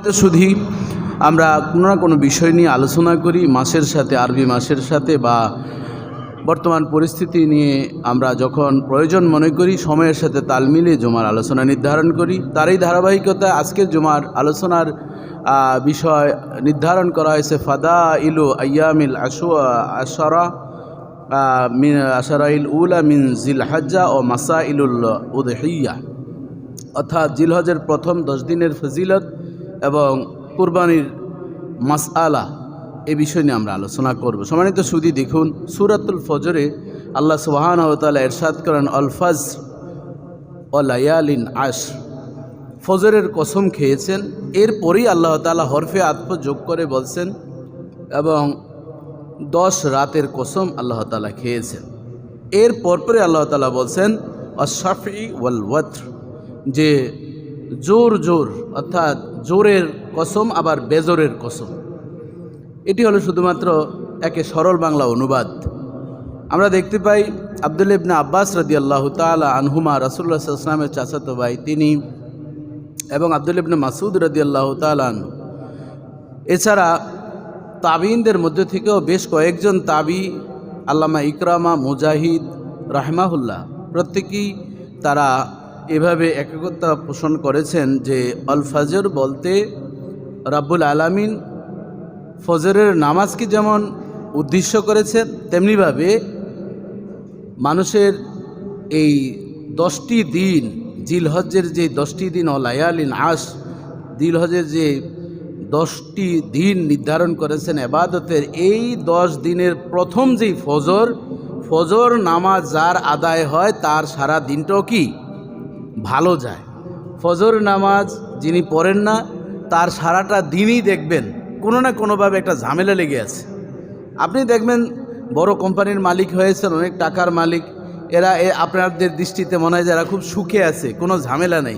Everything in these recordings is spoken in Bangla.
সম্মানিত সুধী, আমরা কোনো না কোনো বিষয় নিয়ে আলোচনা করি মাসের সাথে, আরবি মাসের সাথে বা বর্তমান পরিস্থিতি নিয়ে আমরা যখন প্রয়োজন মনে করি সময়ের সাথে তাল মিলিয়ে জুমার আলোচনা নির্ধারণ করি। তারই ধারাবাহিকতায় আজকের জুমার আলোচনার বিষয় নির্ধারণ করা হয়েছে ফাদা ইলু আয়ামিল আশরাইল উলা মিন জিল হজ্জা ও মাসা ইলুল উদহিয়া, অর্থাৎ জিলহজের প্রথম 10 দিনের ফজিলত এবং কুরবানির মাসআলা, এই বিষয় নিয়ে আমরা আলোচনা করব। সম্মানিত সুধী, দেখুন সূরাতুল ফজরে আল্লাহ সুবহানাহু ওয়া তাআলা ইরশাদ করেন আল ফজর ও লায়ালিন আশর, ফজরের কসম খেয়েছেন। এরপরেই আল্লাহ তাআলা হরফে আতফ যোগ করে বলছেন এবং 10 রাতের কসম আল্লাহ তাআলা খেয়েছেন। এর পরপরে আল্লাহ তাআলা বলছেন আশ-শাফি ওয়াল ওয়াতর, যে জোর জোর অর্থাৎ জোরের কসম আবার বেজোরের কসম। এটি হলো শুধুমাত্র একে সরল বাংলা অনুবাদ। আমরা দেখতে পাই আব্দুল্লাহ ইবনে আব্বাস রাদিয়াল্লাহু তাআলা আনহুমা রাসূলুল্লাহ সাল্লাল্লাহু আলাইহি ওয়াসাল্লামের চাচাতো ভাই তিনি, এবং আব্দুল্লাহ ইবনে মাসউদ রাদিয়াল্লাহু তাআলা আনহু, এছাড়া তাবিঈনদের মধ্যে থেকেও বেশ কয়েকজন তাবি, আল্লামা ইকরামা, মুজাহিদ রাহমাহুল্লাহ, প্রত্যেকেই তারা এভাবে একত্রতা পোষণ করেছেন যে আল ফজর বলতে রাব্বুল আলামিন ফজরের নামাজকে যেমন উদ্দেশ্য করেছেন, তেমনিভাবে মানুষের এই 10টি দিন, জিলহজ্জের যে 10টি দিন ও লায়ালিন আশ, জিলহজের যে 10টি দিন নির্ধারণ করেছেন ইবাদতের, এই 10 দিনের প্রথম যেই ফজর নামাজ যার আদায় হয় তার সারা দিনটাও কি ভালো যায়। ফজর নামাজ যিনি পড়েন না তার সারাটা দিনই দেখবেন কোনো না কোনোভাবে একটা ঝামেলা লেগে আছে। আপনি দেখবেন বড় কোম্পানির মালিক হয়েছেন, অনেক টাকার মালিক, এরা আপনাদের দৃষ্টিতে মনে হয় যারা খুব সুখে আছে, কোনো ঝামেলা নেই।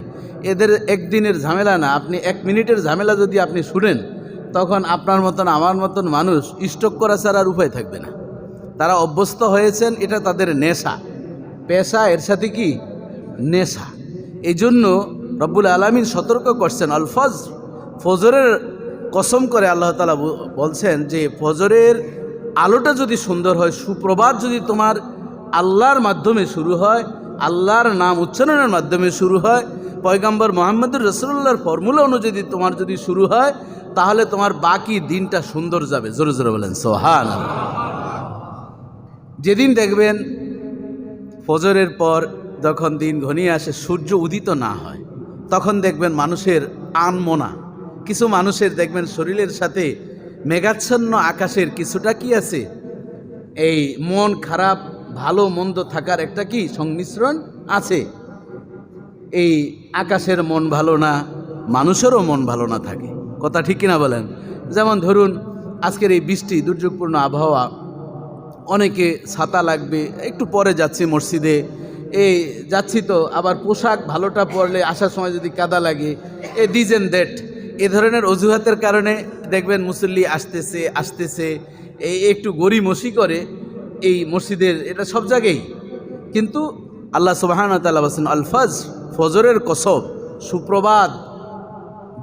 এদের একদিনের ঝামেলা না, আপনি 1 মিনিটের ঝামেলা যদি আপনি শুনেন, তখন আপনার মতন আমার মতন মানুষ স্ট্রোক করা ছাড়া আর উপায় থাকবে না। তারা অভ্যস্ত হয়েছেন, এটা তাদের নেশা, পেশা, এর সাথে কি নেশা। এই জন্য রব্বুল আলামিন সতর্ক করছেন আল ফজর, ফজরের কসম করে আল্লাহ তাআলা বলছেন যে ফজরের আলোটা যদি সুন্দর হয়, সুপ্রভাত যদি তোমার আল্লাহর মাধ্যমে শুরু হয়, আল্লাহর নাম উচ্চারণের মাধ্যমে শুরু হয়, পয়গম্বর মুহাম্মদুর রাসূলুল্লাহর ফর্মুলা অনুযায়ী তোমার যদি শুরু হয়, তাহলে তোমার বাকি দিনটা সুন্দর যাবে। জোরে জোরে বলেন সুবহানাল্লাহ। যেদিন দেখবেন ফজরের পর যখন দিন ঘনিয়ে আসে, সূর্য উদিত না হয়, তখন দেখবেন মানুষের আনমনা, কিছু মানুষের দেখবেন শরীরের সাথে মেঘাচ্ছন্ন আকাশের কিছুটা কি আছে, এই মন খারাপ ভালো মন্দ থাকার একটা কি সংমিশ্রণ আছে। এই আকাশের মন ভালো না, মানুষেরও মন ভালো না থাকে, কথা ঠিক কিনা বলেন? যেমন ধরুন আজকের এই বৃষ্টি, দুর্যোগপূর্ণ আবহাওয়া, অনেকে ছাতা লাগবে, একটু পরে যাচ্ছি মসজিদে, এই যাচ্ছি তো আবার পোশাক ভালোটা পরলে আসার সময় যদি কাদা লাগে, দিস এন্ড দ্যাট, এ ধরনের অজুহাতের কারণে দেখবেন মুসল্লি আসতেছে এই একটু গড়িমসি করে এই মসজিদের, এটা সব জায়গায়। কিন্তু আল্লাহ সুবহানাহু ওয়া তাআলা বলেন আল ফজর, ফজরের কসম, সুপ্রভাত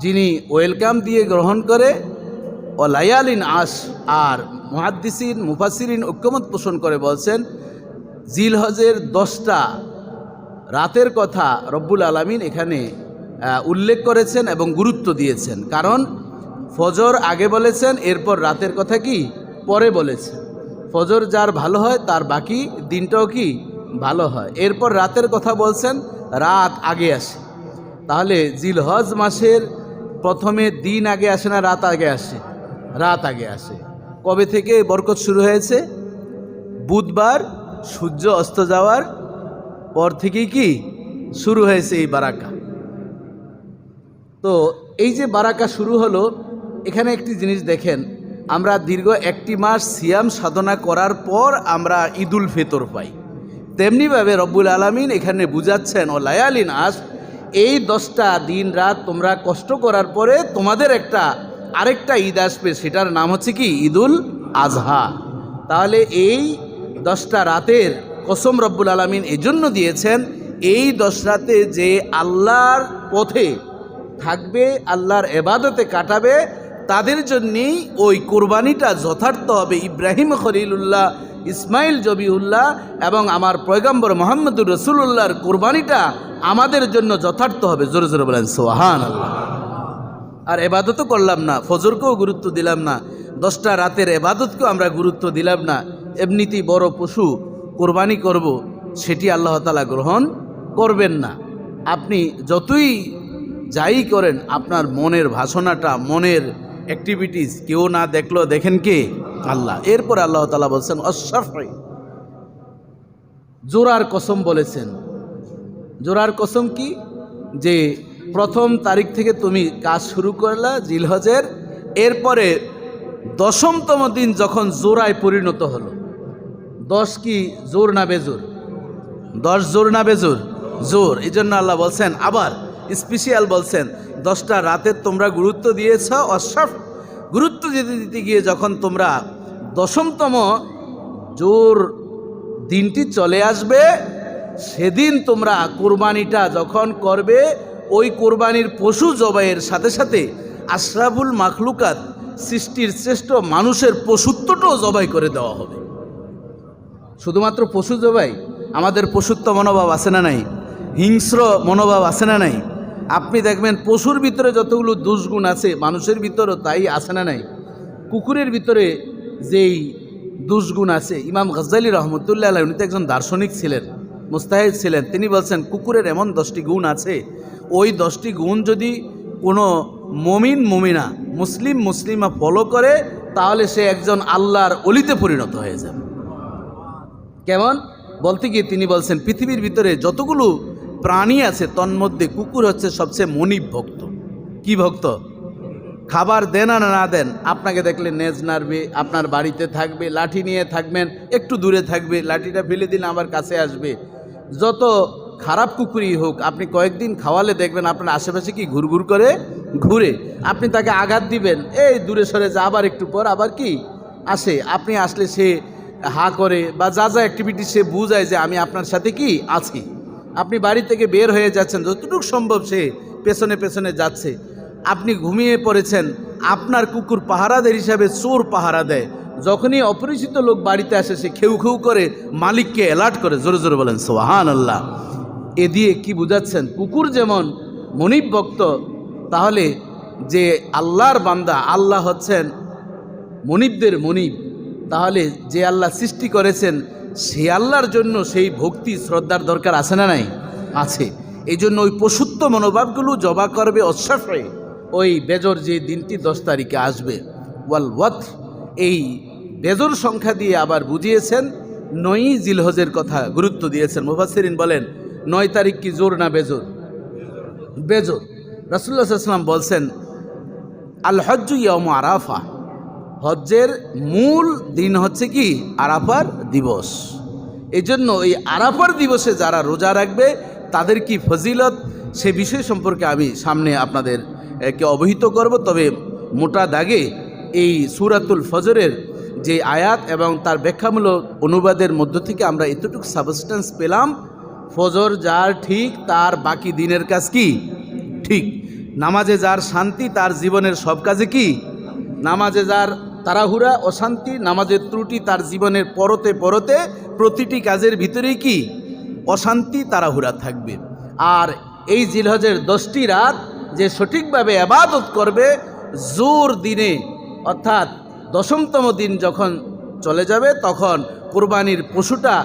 যিনি ওয়েলকাম দিয়ে গ্রহণ করে, ও লায়ালিন আশ, আর মুহাদ্দিসিন মুফাসসিরিন ঐক্যমত পোষণ করে বলছেন জিলহজের 10টা রাতের কথা রব্বুল আলামিন এখানে উল্লেখ করেছেন এবং গুরুত্ব দিয়েছেন। কারণ ফজর আগে বলেছেন, এরপর রাতের কথা কি পরে বলেছেন। ফজর যার ভালো হয় তার বাকি দিনটাও কি ভালো হয়। এরপর রাতের কথা বলছেন, রাত আগে আসে। তাহলে জিলহজ মাসের প্রথমে দিন আগে আসে না রাত আগে আসে? রাত আগে আসে। কবে থেকে বরকত শুরু হয়েছে? বুধবার সূর্য অস্ত যাওয়ার পর থেকেই কি শুরু হয়েছে এই বারাকা। তো এই যে বারাকা শুরু হলো, এখানে একটি জিনিস দেখেন, আমরা দীর্ঘ 1টি মাস সিয়াম সাধনা করার পর আমরা ঈদুল ফিতর পাই। তেমনিভাবে রব্বুল আলামিন এখানে বুঝাচ্ছেন ও লায়ালিন আশ, এই 10টা দিন রাত তোমরা কষ্ট করার পরে তোমাদের আরেকটা ঈদ আসবে, সেটার নাম হচ্ছে কি ঈদুল আজহা। তাহলে এই 10টা রাতের কসম রব্বুল আলামিন এজন্য দিয়েছেন, এই 10 রাতে যে আল্লাহর পথে থাকবে, আল্লাহর এবাদতে কাটাবে, তাদের জন্যেই ওই কোরবানিটা যথার্থ হবে। ইব্রাহিম খলিলুল্লাহ, ইসমাইল জবিউল্লাহ এবং আমার পয়গম্বর মোহাম্মদুর রসুল্লাহর কোরবানিটা আমাদের জন্য যথার্থ হবে। জোরে জোরে বলেন সুবহানাল্লাহ। আর এবাদতও করলাম না, ফজরকেও গুরুত্ব দিলাম না, 10টা রাতের এবাদতকেও আমরা গুরুত্ব দিলাম না, এমনিতেই বড় পশু কোরবানি করব, সেটি আল্লাহ তাআলা গ্রহণ করবেন না। আপনি যতই যাই করেন, আপনার মনের ভাষণাটা, মনের অ্যাক্টিভিটিস কেউ না দেখলো, দেখেন কে? আল্লাহ। এরপর আল্লাহ তাআলা বলছেন অশফাই, জোরার কসম বলেছেন। জোরার কসম কি? যে প্রথম তারিখ থেকে তুমি কাজ শুরু করলা জিলহজের, এরপরে 10মতম দিন যখন জোরায় পরিণত হলো, 10 কি জোর না বেজোর? 10 জোর না বেজোর? জোর। এই জন্য আল্লাহ বলছেন, আবার স্পেশাল বলছেন, 10টা রাতের তোমরা গুরুত্ব দিয়েছ, অশফ গুরুত্ব দিতে দিতে গিয়ে যখন তোমরা 10মতম জোর দিনটি চলে আসবে, সেদিন তোমরা কোরবানিটা যখন করবে, ওই কোরবানির পশু জবাইয়ের সাথে সাথে আশরাফুল মাখলুকাত, সৃষ্টির শ্রেষ্ঠ মানুষের পশুত্বটাও জবাই করে দেওয়া হবে। শুধুমাত্র পশু জবাই, আমাদের পশুত্ব মনোভাব আছে না নাই? হিংস্র মনোভাব আছে না নাই? আপনি দেখবেন পশুর ভিতরে যতগুলো দুষ্গুণ আছে, মানুষের ভিতরেও তাই আছে না নাই? কুকুরের ভিতরে যেই দুষ্গুণ আছে, ইমাম গজ্জালি রহমতুল্লাহ আলাইহি, উনি তো একজন দার্শনিক ছিলেন, মুস্তাহিদ ছিলেন, তিনি বলছেন কুকুরের এমন 10টি গুণ আছে, ওই 10টি গুণ যদি কোনো মুমিন মুমিনা, মুসলিম মুসলিমা ফলো করে, তাহলে সে একজন আল্লাহর অলিতে পরিণত হয়ে যাবে। কেমন বলতে গিয়ে তিনি বলছেন, পৃথিবীর ভিতরে যতগুলো প্রাণী আছে তন্মধ্যে কুকুর হচ্ছে সবচেয়ে মনিব ভক্ত। কি ভক্ত? খাবার দেন আর না দেন, আপনাকে দেখলে নেজ নাড়বে, আপনার বাড়িতে থাকবে, লাঠি নিয়ে থাকবেন, একটু দূরে থাকবে, লাঠিটা ফেলে দিলে আবার কাছে আসবে। যত খারাপ কুকুরই হোক, আপনি কয়েকদিন খাওয়ালে দেখবেন আপনার আশেপাশে কি ঘুরঘুর করে ঘুরে। আপনি তাকে আঘাত দিবেন, এই দূরে সরে যা, আবার একটু পর আবার কি আসে, আপনি আসলে সে হা করে, বা যা যা অ্যাক্টিভিটি সে বুঝায় যে আমি আপনার সাথে কি আছি। আপনি বাড়ি থেকে বের হয়ে যাচ্ছেন, যতটুকু সম্ভব সে পেছনে পেছনে যাচ্ছে। আপনি ঘুমিয়ে পড়েছেন, আপনার কুকুর পাহারাদের হিসাবে চোর পাহারা দেয়। যখনই অপরিচিত লোক বাড়িতে আসে, সে খেউ খেউ করে মালিককে অ্যালার্ট করে। জোরে জোরে বলেন সুবহানাল্লাহ। এ দিয়ে কি বুঝাচ্ছেন? কুকুর যেমন মনিব ভক্ত, তাহলে যে আল্লাহর বান্দা, আল্লাহ হচ্ছেন মনিবদের মনিব, তাহলে যে আল্লাহ সৃষ্টি করেছেন সে আল্লাহর জন্য সেই ভক্তি শ্রদ্ধার দরকার আছে না নাই? আছে। এই জন্য ওই পশুত্ব মনোভাবগুলো জবা করবে অশফে, ওই বেজর যে দিনটি 10 তারিখে আসবে। ওয়াল ওয়াত, এই বেজর সংখ্যা দিয়ে আবার বুঝিয়েছেন 9ই জিলহজের কথা গুরুত্ব দিয়েছেন। মুফাসসিরিন বলেন 9 তারিখ কি জোর না বেজর? বেজর। রাসূলুল্লাহ সাল্লাল্লাহু আলাইহি ওয়াসাল্লাম বলছেন, আল হজ্জু ইয়াউমু আরাফা, হজ্জের মূল দিন হচ্ছে কি? আরাফার দিবস। এই জন্য এই আরাফার দিবসে যারা রোজা রাখবে তাদের কি ফজিলত, সে বিষয় সম্পর্কে আমি সামনে আপনাদেরকে অবহিত করব। তবে মোটা দাগে এই সূরাতুল ফজরের যে আয়াত এবং তার ব্যাখ্যামূলক অনুবাদের মধ্য থেকে আমরা এতটুকু সাবস্টেন্স পেলাম, ফজর যার ঠিক, তার বাকি দিনের কাজ কি ঠিক। নামাজে যার শান্তি, তার জীবনের সব কাজে কি? নামাজে যার তাড়াহুড়া, অশান্তি, নামাজের ত্রুটি, তার জীবনের পরতে পরতে প্রতিটি কাজের ভিতরেই কি অশান্তি, তাড়াহুড়া থাকবে। আর এই জিলহজের 10টি রাত যে সঠিকভাবে ইবাদত করবে, জোর দিনে অর্থাৎ 10মতম দিন যখন চলে যাবে, তখন কোরবানির পশুটা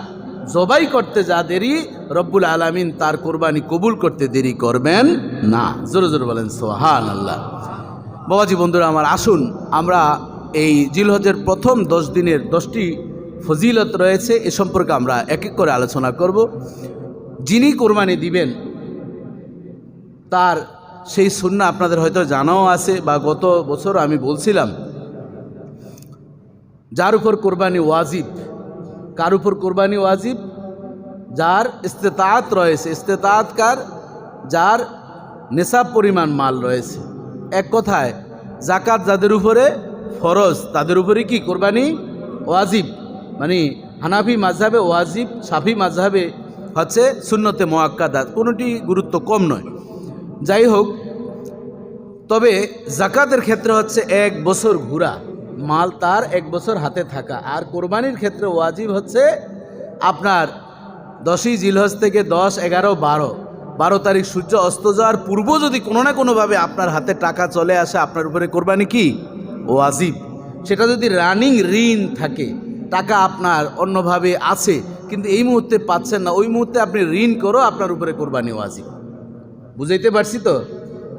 জবাই করতে যা দেরি, রব্বুল আলামিন তার কোরবানি কবুল করতে দেরি করবেন না। জোরে জোরে বলেন সুবহানাল্লাহ। বাবাজি বন্ধুরা আমার, আসুন আমরা এই জিলহজের প্রথম 10 দিনের 10টি ফজিলত রয়েছে, এ সম্পর্কে আমরা এক এক করে আলোচনা করব। যিনি কোরবানি দিবেন তার সেই সুন্নাহ আপনাদের হয়তো জানাও আছে, বা গত বছর আমি বলছিলাম, যার উপর কোরবানি ওয়াজিব। কার উপর কোরবানি ওয়াজিব? যার ইস্তেতাআত রয়েছে। ইস্তেতাআত কার? যার নেশাব পরিমাণ মাল রয়েছে। এক কথায় জাকাত যাদের উপরে ফরজ, তাদের উপরে কি কোরবানি ওয়াজিব। মানে হানাফি মাযহাবে ওয়াজিব, শাফি মাযহাবে হচ্ছে সুন্নতে মুআক্কাদা, কোনোটি গুরুত্ব কম নয়। যাই হোক, তবে জাকাতের ক্ষেত্রে হচ্ছে 1 বছর ঘোরা, মাল তার 1 বছর হাতে থাকা। আর কোরবানির ক্ষেত্রে ওয়াজিব হচ্ছে আপনার 10ই জিলহজ থেকে 10, 11, 12 তারিখ সূর্য অস্ত যাওয়ার পূর্ব যদি কোনো না কোনোভাবে আপনার হাতে টাকা চলে আসে, আপনার উপরে কোরবানি কি ওয়াজিব। সেটা যদি রানিং ঋণ থাকে, টাকা আপনার অন্যভাবে আছে কিন্তু এই মুহূর্তে পাচ্ছেন না, ওই মুহূর্তে আপনি ঋণ করো, আপনার উপরে কোরবানি ওয়াজিব। বুঝাইতে পারছি তো?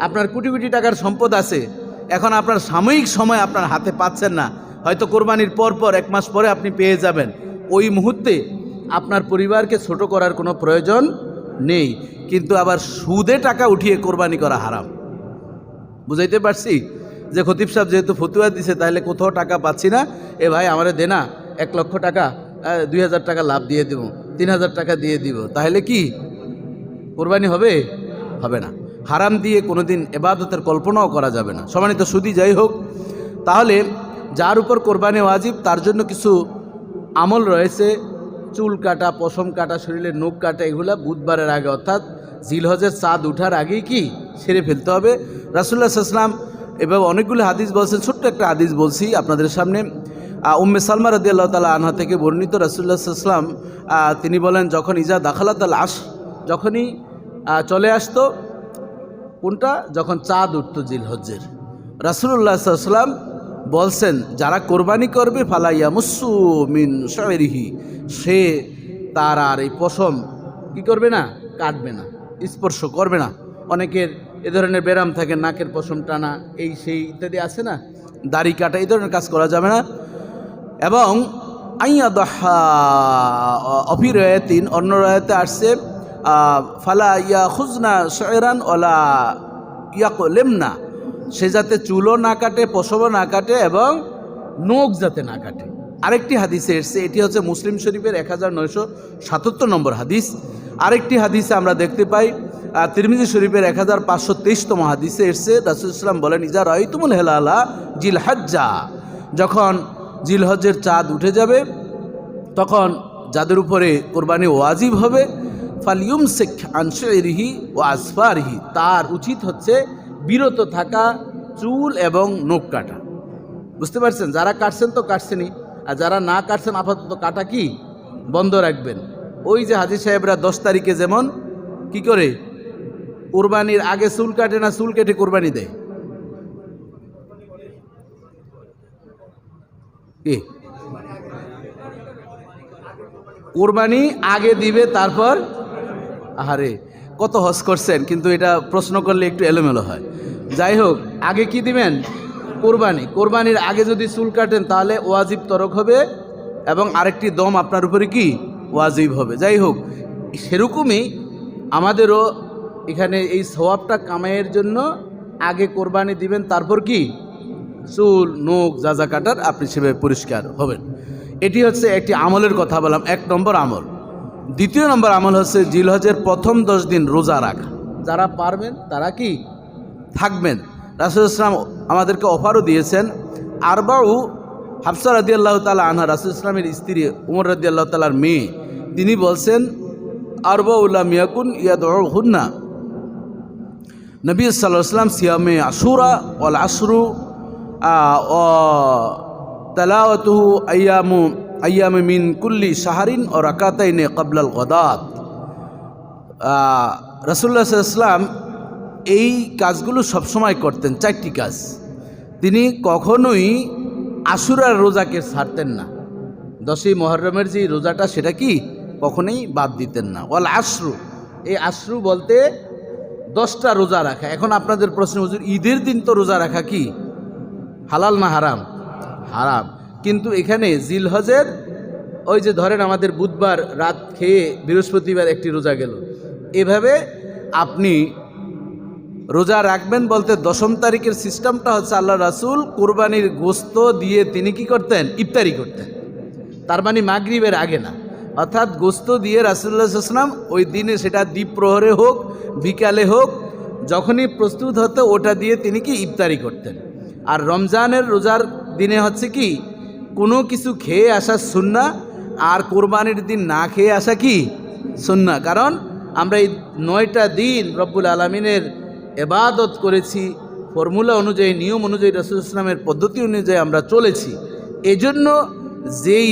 আপনার কোটি কোটি টাকার সম্পদ আছে, এখন আপনার সাময়িক সময় আপনার হাতে পাচ্ছেন না, হয়তো কোরবানির পর 1 মাস পরে আপনি পেয়ে যাবেন, ওই মুহূর্তে আপনার পরিবারকে ছোট করার কোনো প্রয়োজন নেই। কিন্তু আবার সুদে টাকা উঠিয়ে কোরবানি করা হারাম। বুঝাইতে পারছি? যে খতিব সাহেব যেহেতু ফতুয়া দিছে, তাহলে কোথাও টাকা পাচ্ছি না, এ ভাই আমারে দে না 1 লক্ষ টাকা, 2000 টাকা লাভ দিয়ে দেব, 3000 টাকা দিয়ে দিব, তাহলে কি কোরবানি হবে? হবে না। হারাম দিয়ে কোনোদিন ইবাদতের কল্পনাও করা যাবে না। সম্মানিত সুদী, যাই হোক, তাহলে যার উপর কোরবানি ওয়াজিব তার জন্য কিছু আমল রয়েছে। চুল কাটা, পশম কাটা, শরীরের নখ কাটা, এগুলা বুধবারের আগে অর্থাৎ জিলহজের চাঁদ উঠার আগেই কি সেরে ফেলতে হবে। রাসূলুল্লাহ সাল্লাল্লাহু আলাইহি ওয়াসাল্লাম এভাবে অনেকগুলো হাদিস বলছেন। ছোট্ট একটা হাদিস বলছি আপনাদের সামনে। উম্মে সালমা রাদিয়াল্লাহু তাআলা আনহা থেকে বর্ণিত, রাসূলুল্লাহ সাল্লাল্লাহু আলাইহি ওয়াসাল্লাম তিনি বলেন, যখন ইজা দাখালাতাল আশর, যখনই চলে আসতো কোনটা, যখন চাঁদ উঠতো জিলহজ্জের, রাসূলুল্লাহ সাল্লাল্লাহু আলাইহি ওয়াসাল্লাম বলছেন, যারা কোরবানি করবে ফালা ইয়ামুসসু মিন শা'রিহি, সে তার আর এই পশম কি করবে না, কাটবে না, স্পর্শ করবে না। অনেকের এ ধরনের ব্যারাম থাকে, নাকের পশম টানা, এই সেই ইত্যাদি আছে না, দাড়ি কাটা, এই ধরনের কাজ করা যাবে না। এবং আইয়া দহা অফি রয়াতিন, অন্য রয়াতে আসছে ফালা ইয়া খুজনা শায়রান ওলা ইয়াকলেমনা, সে যাতে চুলও না কাটে, পশমও না কাটে এবং নখ যাতে না কাটে। আরেকটি হাদিসে এসছে, এটি হচ্ছে মুসলিম শরীফের 1977 নম্বর হাদিস। আরেকটি হাদিসে আমরা দেখতে পাই তিরমিজি শরীফের 1523তম হাদিসে এসছে, রাসূলুল্লাহ সাল্লাল্লাহু আলাইহি ওয়াসাল্লাম বলেন, ইজা রাআইতুমুল হিলালা জিলহজ্জা, যখন জিলহজ্জের চাঁদ উঠে যাবে তখন যাদের উপরে কোরবানি ওয়াজিব হবে, ফালিয়ুমসিক আন শা'রিহি ওয়া আসফারিহি, তার উচিত হচ্ছে বিরত থাকা চুল এবং নখ কাটা। বুঝতে পারছেন? যারা কাটছেন তো কাটছেনই, আর যারা না কাটছেন আপাতত কাটা কি বন্ধ রাখবেন। ওই যে হাজী সাহেবরা 10 তারিখে যেমন কি করে কোরবানির আগে চুল কাটে না, চুল কেটে কোরবানি দেয়, কি কোরবানি আগে দিবে তারপর। আহারে কত হজ করছেন, কিন্তু এটা প্রশ্ন করলে একটু এলোমেলো হয়। যাই হোক, আগে কি দিবেন? কোরবানি। কোরবানির আগে যদি চুল কাটেন তাহলে ওয়াজিব তরক হবে এবং আরেকটি দম আপনার উপরে কি ওয়াজিব হবে। যাই হোক, সেরকমই আমাদেরও এখানে এই সওয়াবটা কামাইয়ের জন্য আগে কোরবানি দিবেন, তারপর কি চুল নখ যা কাটার আপনি সেভাবে পরিষ্কার হবেন। এটি হচ্ছে একটি আমলের কথা বললাম, 1 নম্বর আমল। 2 নম্বর আমল হচ্ছে জিলহজের প্রথম 10 দিন রোজা রাখা। যারা পারবেন তারা কি থাকবেন। রাসূলুল্লাহ সাল্লাল্লাহু আলাইহি ওয়াসাল্লাম আমাদেরকে অফারও দিয়েছেন। আরবাউ, হাফসা রাদিয়াল্লাহু তাআলা আনহা, রাসূলুল্লাহ সাল্লাল্লাহু আলাইহি ওয়াসাল্লামের স্ত্রী, উমর রাদিয়াল্লাহু তাআলার মেয়ে, তিনি বলছেন, আরবাউ লাম ইয়াকুন ইয়াদউহুন্না নবী সাল্লাল্লাহু আলাইহি ওয়াসাল্লাম সিয়ামে আশুরা ওয়াল আশরু ও তালাওয়াতুহু আইয়ামে মিন কুল্লি শাহরিন ও রাকাতাইনে ক্বাবলাল গদাত। রাসূলুল্লাহ সাল্লাল্লাহু আলাইহি ওয়াসাল্লাম এই কাজগুলো সবসময় করতেন, 4টি কাজ। তিনি কখনোই আশুরার রোজাকে ছাড়তেন না, 10ই মুহররমের যে রোজাটা সেটা কি কখনোই বাদ দিতেন না। ওয়াল আশরু, এই আশরু বলতে 10টা রোজা রাখা। এখন আপনাদের প্রশ্ন, হুজুর ঈদের দিন তো রোজা রাখা কি হালাল না হারাম? হারাম। কিন্তু এখানে জিলহজের ওই যে ধরেন আমাদের বুধবার রাত খেয়ে বৃহস্পতিবার একটি রোজা গেল, এভাবে আপনি রোজা রাখবেন বলতে 10ম তারিখের সিস্টেমটা হচ্ছে আল্লাহ রাসূল কোরবানির গোস্ত দিয়ে তিনি কি করতেন, ইফতারি করতেন। তার মানে মাগরিবের আগে না, অর্থাৎ গোস্ত দিয়ে রাসূলুল্লাহ সাল্লাল্লাহু আলাইহি ওয়াসাল্লাম ওই দিনে, সেটা দ্বীপ প্রহরে হোক বিকালে হোক, যখনই প্রস্তুত হতো ওটা দিয়ে তিনি কি ইফতারি করতেন। আর রমজানের রোজার দিনে হচ্ছে কি কোনো কিছু খেয়ে আসা সুন্নাহ, আর কোরবানির দিন না খেয়ে আসা কি সুন্নাহ। কারণ আমরা এই 9টা দিন রব্বুল আলামিনের ইবাদত করেছি, ফর্মুলা অনুযায়ী, নিয়ম অনুযায়ী, রাসূল ইসলামের পদ্ধতি অনুযায়ী আমরা চলেছি। এজন্য যেই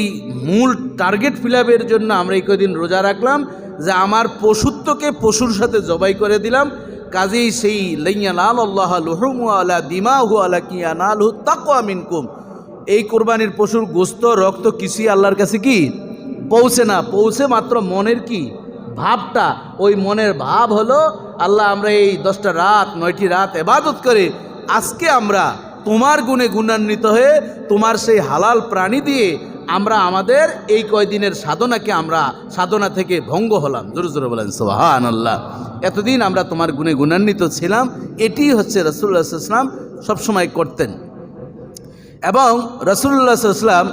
মূল টার্গেট ফিল আপের জন্য আমরা এই কদিন রোজা রাখলাম যে আমার পশুত্বকে পশুর সাথে জবাই করে দিলাম। কাজেই সেই লাইয়ানাল আল্লাহ লুহুমু আলা দিমাহু আলা কিয়ানালহু তাকওয়া মিনকুম, এই কোরবানির পশুর গোস্ত রক্ত কিছুই আল্লাহর কাছে কি পৌঁছে না, পৌঁছে মাত্র মনের কি ভাবটা। ওই মনের ভাব হলো আল্লাহ আমরা এই 10টা রাত 9টি রাত ইবাদত করে আজকে আমরা তোমার গুণে গুণান্বিত হয়ে তোমার সেই হালাল প্রাণী দিয়ে আমরা আমাদের এই কয়দিনের সাধনাকে আমরা সাধনা থেকে ভঙ্গ হলাম। জোরে জোরে বলেন সুবহানাল্লাহ। এতদিন আমরা তোমার গুণে গুণান্বিত ছিলাম, এটি হচ্ছে রাসূলুল্লাহ সাল্লাল্লাহু আলাইহি ওয়াসাল্লাম সবসময় করতেন। এবং রাসূলুল্লাহ সাল্লাল্লাহু আলাইহি ওয়াসাল্লাম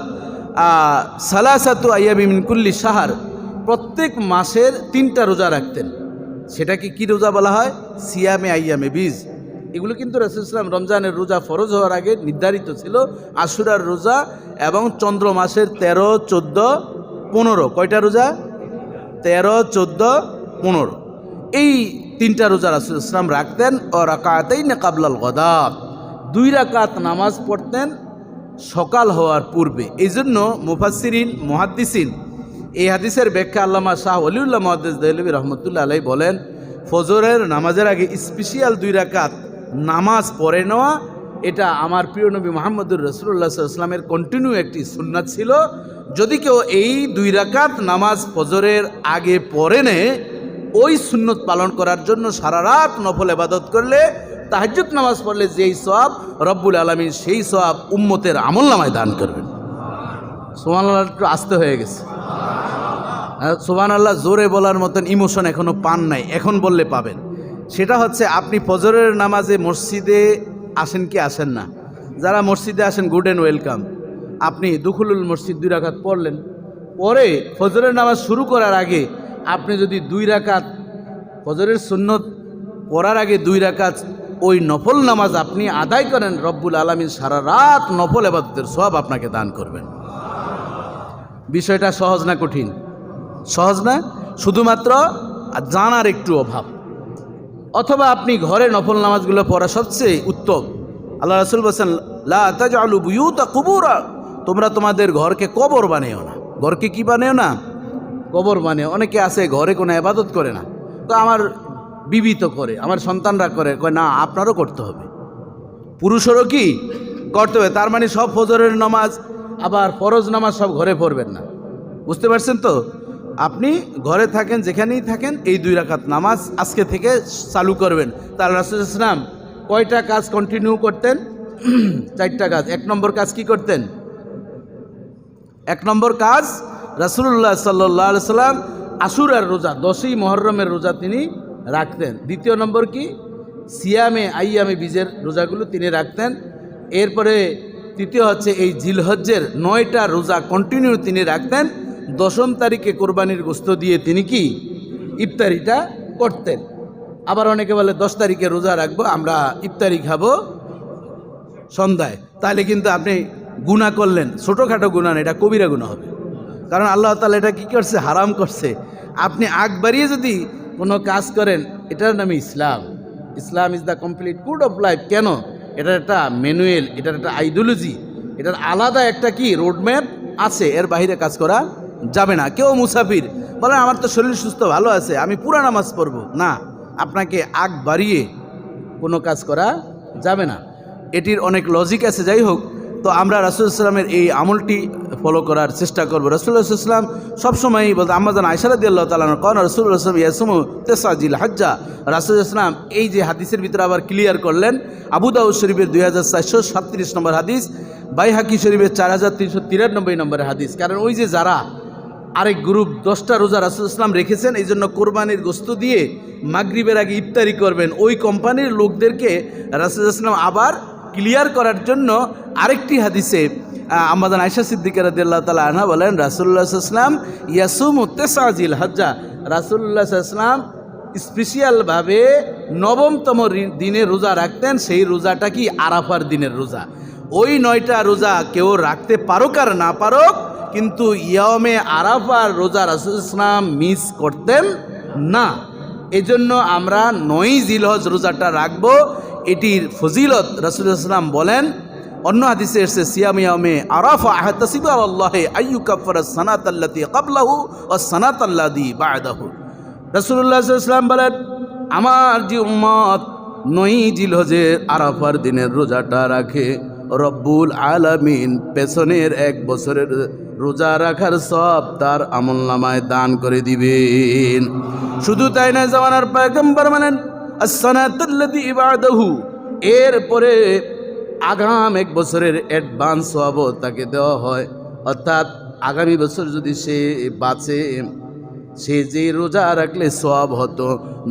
সালাসাতু আইয়ামি মিন কুল্লি শাহর, প্রত্যেক মাসের 3টা রোজা রাখতেন। সেটাকে কি রোজা বলা হয়? সিয়ামে আইয়ামে বীজ। এগুলো কিন্তু রাসূলুল্লাহ সাল্লাল্লাহু আলাইহি ওয়াসাল্লাম রমজানের রোজা ফরজ হওয়ার আগে নির্ধারিত ছিল। আশুরার রোজা এবং চন্দ্র মাসের 13, 14, 15, কয়টা রোজা? 13, 14, 15, এই 3টা রোজা রাসূলুল্লাহ সাল্লাল্লাহু আলাইহি ওয়াসাল্লাম রাখতেন। ও রাকাতাইন কাবলাল গাদাত, 2 রাকাত নামাজ পড়তেন সকাল হওয়ার পূর্বে। এই জন্য মুফাসসিরিন মুহাদ্দিসিন এই হাদিসের ব্যাখ্যা আল্লামা শাহ ওলিউল্লাহ মুহাদ্দিস দেহলভী রহমতুল্লাহ আলাইহি বলেন, ফজরের নামাজের আগে স্পেশাল 2 রাকাত নামাজ পড়ে নেওয়া এটা আমার প্রিয় নবী মুহাম্মদুর রাসূলুল্লাহ সাল্লাল্লাহু আলাইহি ওয়াসাল্লামের কন্টিনিউ একটি সুন্নাত ছিল। যদি কেউ এই 2 রাকাত নামাজ ফজরের আগে পড়ে নেয়, ওই সুন্নত পালন করার জন্য সারা রাত নফল ইবাদত করলে, তাহাজ্জুদ নামাজ পড়লে যেই সওয়াব রব্বুল আলামিন সেই সওয়াব উম্মতের আমলনামায় দান করবেন। সুবহানাল্লাহ, একটু আস্তে হয়ে গেছে। সুবহানাল্লাহ জোরে বলার মতন ইমোশন এখনো পান নাই, এখন বললে পাবেন। সেটা হচ্ছে আপনি ফজরের নামাজে মসজিদে আসেন কি আসেন না? যারা মসজিদে আসেন গুড অ্যান্ড ওয়েলকাম। আপনি দুখুলুল মসজিদ 2 রাকাত পড়লেন, পরে ফজরের নামাজ শুরু করার আগে আপনি যদি 2 রাকাত ফজরের সুন্নত পড়ার আগে 2 রাকাত ওই নফল নামাজ আপনি আদায় করেন, রব্বুল আলামিন সারা রাত নফল ইবাদতের সওয়াব আপনাকে দান করবেন। বিষয়টা সহজ না কঠিন? সহজ না, শুধুমাত্র জানার একটু অভাব। অথবা আপনি ঘরে নফল নামাজগুলো পড়া সবচেয়ে উত্তম। আল্লাহ রাসূল বলেছেন, লা তাজআলু বুয়ুতা কুবুরা, তোমরা তোমাদের ঘরকে কবর বানিও না। ঘরকে কি বানিও না? কবর বানিও। অনেকে আছে ঘরে কোনো ইবাদত করে না, তো আমার বিবি তো করে, আমার সন্তানরা করে, কয় না আপনারও করতে হবে, পুরুষেরও কি করতে হবে। তার মানে সব ফজরের নামাজ আবার ফরজ নামাজ সব ঘরে পড়বেন না। বুঝতে পারছেন তো? আপনি ঘরে থাকেন, যেখানেই থাকেন, এই 2 রাকাত নামাজ আজকে থেকে চালু করবেন। তার রাসূলুল্লাহ সাল্লাল্লাহু আলাইহি ওয়াসাল্লাম কয়টা কাজ কন্টিনিউ করতেন? 4টা কাজ। 1 নম্বর কাজ কি করতেন? 1 নম্বর কাজ, রাসূলুল্লাহ সাল্লাল্লাহু আলাইহি ওয়াসাল্লাম আশুরার রোজা 10ই মুহররমের রোজা তিনি রাখতেন। 2য় নম্বর কি? সিয়ামে আইয়ামে বীজের রোজাগুলো তিনি রাখতেন। এরপরে 3য় হচ্ছে এই জিলহজ্জের 9টা রোজা কন্টিনিউ তিনি রাখতেন। 10ম তারিখে কোরবানির গোশত দিয়ে তিনি কি ইফতারিটা করতেন। আবার অনেকে বলে 10 তারিখে রোজা রাখবো, আমরা ইফতারি খাবো সন্ধ্যায়। তাহলে কিন্তু আপনি গুনাহ করলেন, ছোটোখাটো গুনাহ না, এটা কবিরা গুনাহ হবে। কারণ আল্লাহ তাআলা এটা কী করছে? হারাম করছে। আপনি আগ বাড়িয়ে যদি কোনো কাজ করেন, এটার নামে Islam. Islam is the complete code of life. কেন? এটার একটা ম্যানুয়াল, এটার একটা আইডিওলজি, এটার আলাদা একটা কি রোডম্যাপ আছে, এর বাইরে কাজ করা যাবে না। কেউ মুসাফির বলেন আমার তো শরীর সুস্থ ভালো আছে, আমি পুরা নামাজ পড়ব না, আপনাকে আগ বাড়িয়ে কোনো কাজ করা যাবে না। এটির অনেক লজিক আছে। যাই হোক, তো আমরা রাসূলুল্লাহ সাল্লামের এই আমলটি ফলো করার চেষ্টা করব। রাসূলুল্লাহ সাল্লাম সবসময়ই বলতে, আম্মাজান আয়েশা রাদিয়াল্লাহু তাআলা কোন রাসূলুল্লাহ সাল্লাম ইয়াসুমু তাসাজিল হজ্জা। রাসূলুল্লাহ সাল্লাম এই যে হাদিসের ভিতরে আবার ক্লিয়ার করলেন, আবু দাউদ শরীফের 2437 নম্বর হাদিস, বাইহাকি শরীফের 4393 নম্বরের হাদিস। কারণ ওই যে যারা আরেক গ্রুপ 10টা রোজা রাসূলুল্লাহ সাল্লাম রেখেছেন, এই জন্য কোরবানির গোশত দিয়ে মাগরিবের আগে ইফতারি করবেন, ওই কোম্পানির লোকদেরকে রাসূলুল্লাহ সাল্লাম আবার ক্লিয়ার করার জন্য আরেকটি হাদিসে আম্মাজান আয়েশা সিদ্দিকা রাদিয়াল্লাহু তাআলা আনহা বলেন, রাসূলুল্লাহ সাল্লাল্লাহু আলাইহি ওয়াসাল্লাম ইয়াসুমু তাসাজিল হজ্জা। রাসূলুল্লাহ সাল্লাল্লাহু আলাইহি ওয়াসাল্লাম স্পেশালভাবে 9মতম দিনে রোজা রাখতেন। সেই রোজাটা কি? আরাফার দিনের রোজা। ওই 9টা রোজা কেউ রাখতে পারুক আর না পারুক, কিন্তু ইয়ামে আরাফার রোজা রাসূলুল্লাহ সাল্লাল্লাহু আলাইহি ওয়াসাল্লাম মিস করতেন না। এজন্য আমরা 9ই জিলহজ রোজাটা রাখবো। এটির ফজিলত রাসূলুল্লাহ সাল্লাল্লাহু আলাইহি ওয়াসাল্লাম বলেন, অন্য হাদিসে এসেছে সিয়াম ইয়াউমে আরাফা আহতাসিবু আলাল্লাহি আইয়ুকাফফারাস সানাতাল্লাতী ক্বাবলাহু ওয়াস সানাতাল্লাতী বা'দাহু। রাসূলুল্লাহ সাল্লাল্লাহু আলাইহি ওয়াসাল্লাম বলেন, আমার যে উম্মত 9 জিলহজের আরাফার দিনের রোজাটা রাখে, রব্বুল আলামিন পেছনের 1 বছরের রোজা রাখার সব তার আমলনামায় দান করে দিবেন। শুধু তাই না, জামানার পয়গম্বর বলেন as-sanatuল্লাতী বা'দাহু, এরপরে আগাম 1 বছরের অ্যাডভান্স সওয়াবও তাকে দেওয়া হয়। অর্থাৎ আগামী বছর যদি সে বাঁচে, সে যে রোজা রাখলে সওয়াব হতো,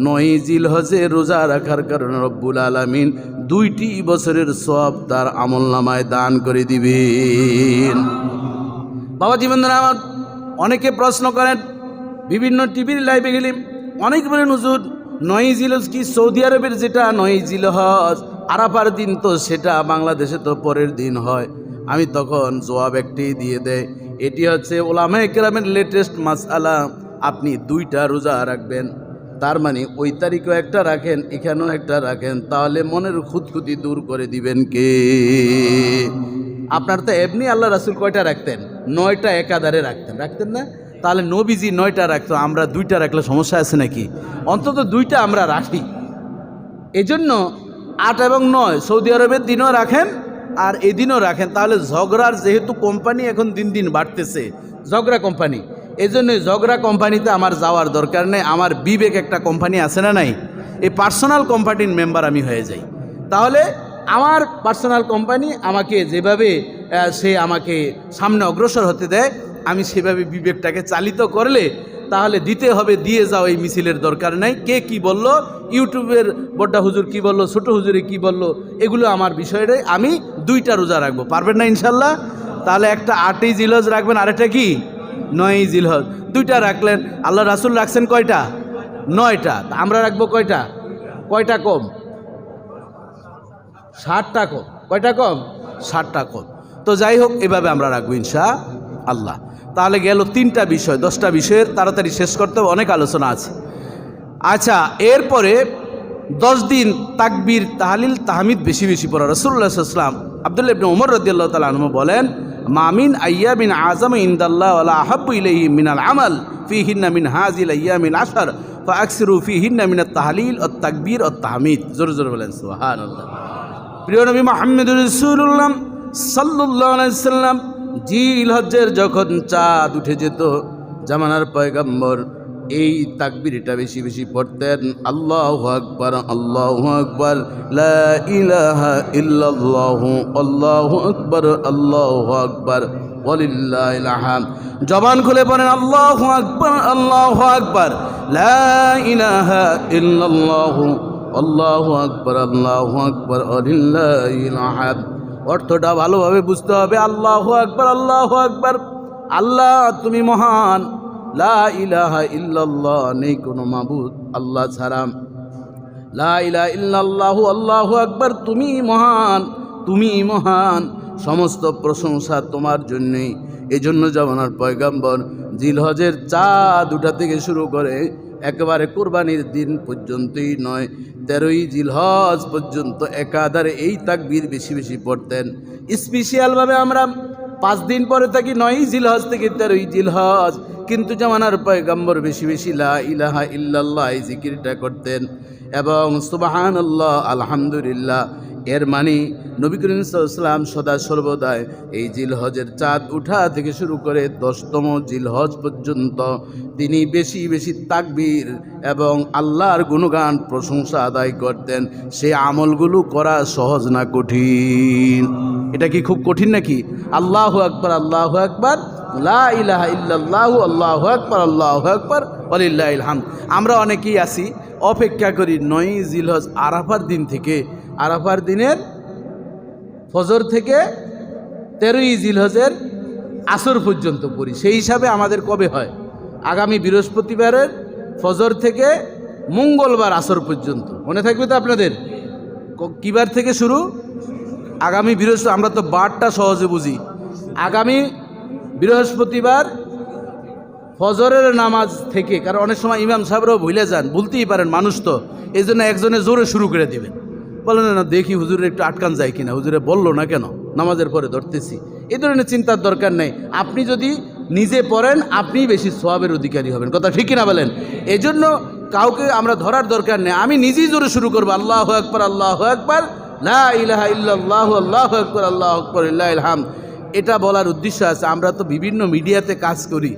9 জিলহজে রোজা রাখার কারণে রব্বুল আলামিন 2টি বছরের সওয়াব তার আমলনামায় দান করে দিবেন। বাবাজি বন্ধুরা আমার, অনেকে প্রশ্ন করেন, বিভিন্ন টিভির লাইভে গেলে অনেক বলেন, হুজুর 9 জিলহজ কি সৌদি আরবের যেটা 9 জিলহজ আরাফার দিন, তো সেটা বাংলাদেশে তো পরের দিন হয়। আমি তখন জবাব একটাই দিয়ে দেয়, এটি হচ্ছে উলামায়ে কেরামের লেটেস্ট মাসআলা। আপনি 2টা রোজা রাখবেন, তার মানে ওই তারিখও একটা রাখেন, এখানেও একটা রাখেন, তাহলে মনের খুঁতখুঁতি দূর করে দিবেন কে? আপনার তো এমনি আল্লাহ রাসূল কয়টা রাখতেন? 9টা একাধারে রাখতেন না? তাহলে নবীজি 9টা রাখতো, আমরা 2টা রাখলে সমস্যা আছে নাকি? অন্তত 2টা আমরা রাখি। এজন্য 8 এবং 9 সৌদি আরবের দিনও রাখেন আর এদিনও রাখেন। তাহলে ঝগড়ার, যেহেতু কোম্পানি এখন দিন দিন বাড়তেছে, ঝগড়া কোম্পানি, এই জন্যই ঝগড়া কোম্পানিতে আমার যাওয়ার দরকার নেই। আমার বিবেক একটা কোম্পানি আছে না নাই, এই পার্সোনাল কোম্পানির মেম্বার আমি হয়ে যাই। তাহলে আমার পার্সোনাল কোম্পানি আমাকে যেভাবে সে আমাকে সামনে অগ্রসর হতে দেয়, আমি সেভাবে বিবেকটাকে চালিত করলে তাহলে দিতে হবে, দিয়ে যাও, এই মিছিলের দরকার নাই। কে কি বলল, ইউটিউবের বড়টা হুজুর কি বলল, ছোট হুজুরে কি বলল, এগুলো আমার বিষয়ে আমি 2টা রোজা রাখবো। পারবেন না ইনশাল্লাহ? তাহলে একটা 8ই জিলহজ রাখবেন, আরেকটা কি 9ই জিলহজ। 2টা রাখলেন। আল্লাহ রাসূল রাখছেন কয়টা? 9টা। আমরা রাখবো কয়টা? কয়টা কম? 60টা কম। কয়টা কম? 60টা কম। তো যাই হোক, এভাবে আমরা রাখবো ইনশাআল্লাহ। তাহলে গেল 3টা বিষয়, 10টা বিষয়ের তাড়াতাড়ি শেষ করতে হবে, অনেক আলোচনা আছে। আচ্ছা, এরপরে 10 দিন তাকবীর, তাহলিল, তাহমিদ বেশি বেশি পড়া। রাসূলুল্লাহ সাল্লাল্লাহু আলাইহি ওয়াসাল্লাম আব্দুল্লাহ ইবনে উমর রাদিয়াল্লাহু তাআলা আনহু বলেন, মামিন আইয়ামিন আযামা ইনদাল্লাহ ওয়ালা আহাব্বু ইলাইহি মিনাল আমাল ফীহিন্না মিন হাযিল আইয়ামিল আশর ফাআকসিরু ফীহিন্না মিনাত তাহলিল ওয়াত তাকবীর ওয়াত তাহমিদ। জোরে জোরে বলেন সুবহানাল্লাহ। প্রিয় নবী মুহাম্মদুর রাসূলুল্লাহ সাল্লাল্লাহু আলাইহি ওয়াসাল্লাম জিলহজ্জের যখন চাঁদ উঠে যেত, জামানার পয়গম্বর এই তাকবীরটা বেশি বেশি পড়তেন, আল্লাহু আকবার, আল্লাহু আকবার, লা ইলাহা ইল্লাল্লাহু, আল্লাহু আকবার, আল্লাহু আকবার, ওয়ালিল্লাহিল হামদ। জবান খুলে পড়েন আল্লাহু আকবার, আল্লাহু আকবার, লা ইলাহা ইল্লাল্লাহু, আল্লাহু আকবার, আল্লাহু আকবার, ওয়ালিল্লাহিল হামদ। অর্থটা ভালোভাবে বুঝতে হবে। আল্লাহু আকবার, আল্লাহু আকবার, আল্লাহ তুমি মহান, লা ইলাহা ইল্লাল্লাহ, নেই কোনো মাবুদ আল্লাহ ছাড়া, লা ইলাহা ইল্লাল্লাহু, আল্লাহু আকবার, তুমি মহান, তুমি মহান, সমস্ত প্রশংসা তোমার জন্যই। এজন্য জামানার পয়গম্বর জিলহজের চাঁদ উঠা থেকে শুরু করে একেবারে কোরবানির দিন পর্যন্তই নয়, 13ই জিলহজ পর্যন্ত একাধারে এই তাকবীর বেশি বেশি পড়তেন। স্পেশালভাবে আমরা 5 দিন পরে থাকি 9ই জিলহজ থেকে 13ই জিলহজ, কিন্তু জামানার পয়গম্বর বেশি বেশি লা ইলাহা ইল্লাল্লাহ এই জিকিরটা করতেন এবং সুবহানাল্লাহ, আলহামদুলিল্লাহ। এর মানে নবী করিম সাল্লাল্লাহু আলাইহি ওয়াসাল্লাম সদা সর্বদাই এই জিলহজের চাঁদ উঠা থেকে শুরু করে 10তম জিলহজ পর্যন্ত তিনি বেশি বেশি তাকবীর এবং আল্লাহর গুণগান প্রশংসা আদায় করতেন। সেই আমলগুলো করা সহজ না কঠিন? এটা কি খুব কঠিন নাকি? আল্লাহু আকবার, আল্লাহু আকবার, লা ইলাহা ইল্লাল্লাহু, আল্লাহু আকবার, আল্লাহু আকবার, ওয়ালিল্লাহিল হামদ। আমরা অনেকেই আছি অপেক্ষা করি 9ই জিলহজ আরাফার দিন থেকে, আরাফার দিনের ফজর থেকে 13ই জিলহজের আসর পর্যন্ত পড়ি। সেই হিসাবে আমাদের কবে হয়? আগামী বৃহস্পতিবারের ফজর থেকে মঙ্গলবার আসর পর্যন্ত। মনে থাকবে তো আপনাদের? কিবার থেকে শুরু? আগামী বৃহস্পতি, আমরা তো বারটা সহজে বুঝি। আগামী বৃহস্পতিবার ফজরের নামাজ থেকে, কারণ অনেক সময় ইমাম সাহেবরাও ভুলে যান, ভুলতেই পারেন, মানুষ তো, এই জন্য একজনে জোরে শুরু করে দেবেন। বলেন না দেখি হুজুরের একটু আটকান যায় কিনা, হুজুরে বললো না কেন, নামাজের পরে ধরতেছি। এই ধরনের চিন্তার দরকার নেই। আপনি যদি নিজে পড়েন আপনিই বেশি সওয়াবের অধিকারী হবেন, কথা ঠিক কিনা বলেন। এজন্য কাউকে আমরা ধরার দরকার নেই, আমি নিজেই জোরে শুরু করবো, আল্লাহু আকবার আল্লাহু আকবার লা ইলাহা ইল্লাল্লাহু আল্লাহু আকবার আল্লাহু আকবার লিল্লাহিল হামদ। এটা বলার উদ্দেশ্য আছে, আমরা তো বিভিন্ন মিডিয়াতে কাজ করি।